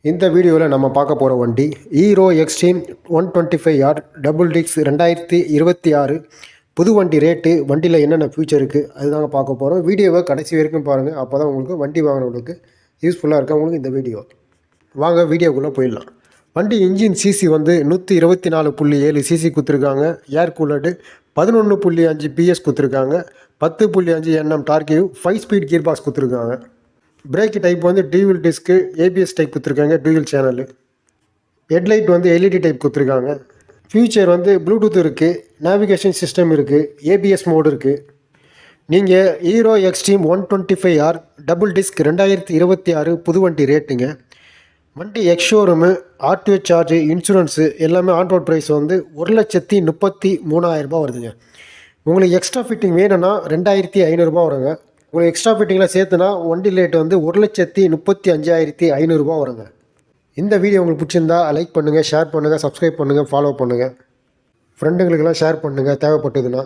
இந்த வீடியோவில் நம்ம பார்க்க போகிற வண்டி hero extreme 125R double Dix 2026 புது வண்டி ரேட்டு, வண்டியில் என்னென்ன ஃபியூச்சர் இருக்குது அதுதாங்க பார்க்க போகிறோம். வீடியோவை கடைசி வரைக்கும் பாருங்கள், அப்போ தான் உங்களுக்கு வண்டி வாங்கினவங்களுக்கு யூஸ்ஃபுல்லாக இருக்கா உங்களுக்கு இந்த வீடியோ. வாங்க வீடியோக்குள்ளே போயிடலாம். வண்டி இன்ஜின் சிசி வந்து 124.7 சிசி கொடுத்துருக்காங்க. ஏர் கூலர்டு 11.5 பிஎஸ் கொடுத்துருக்காங்க. 10.5 Nm torque 5 speed gear box கொடுத்துருக்காங்க. பிரேக் டைப் வந்து டியூவல் டிஸ்க்கு, ஏபிஎஸ் டைப் கொடுத்துருக்காங்க, டியூவல் சேனல். ஹெட்லைட் வந்து எல்இடி டைப் கொடுத்துருக்காங்க. ஃபியூச்சர் வந்து ப்ளூடூத் இருக்குது, நேவிகேஷன் சிஸ்டம் இருக்குது, ஏபிஎஸ் மோடு இருக்குது. நீங்கள் hero extreme 125R double disk 2026 புது வண்டி ரேட்டுங்க. வண்டி எக்ஸ்ஷோரூமு, ஆர்டிஓ சார்ஜு, இன்சூரன்ஸு எல்லாமே ஆன் ரோட் ப்ரைஸ் வந்து 1,33,000 வருதுங்க. உங்களுக்கு எக்ஸ்ட்ரா ஃபிட்டிங் வேணும்னா 2,500 வருங்க. உங்களுக்கு எக்ஸ்ட்ரா ஃபிட்டிங்லாம் சேர்த்துனா வண்டி ரேட் வந்து 1,35,500 வருங்க. இந்த வீடியோ உங்களுக்கு பிடிச்சிருந்தா லைக் பண்ணுங்கள், ஷேர் பண்ணுங்கள், சப்ஸ்கிரைப் பண்ணுங்கள், ஃபாலோ பண்ணுங்கள். ஃப்ரெண்டுங்களுக்கெல்லாம் ஷேர் பண்ணுங்கள் தேவைப்பட்டதுன்னா.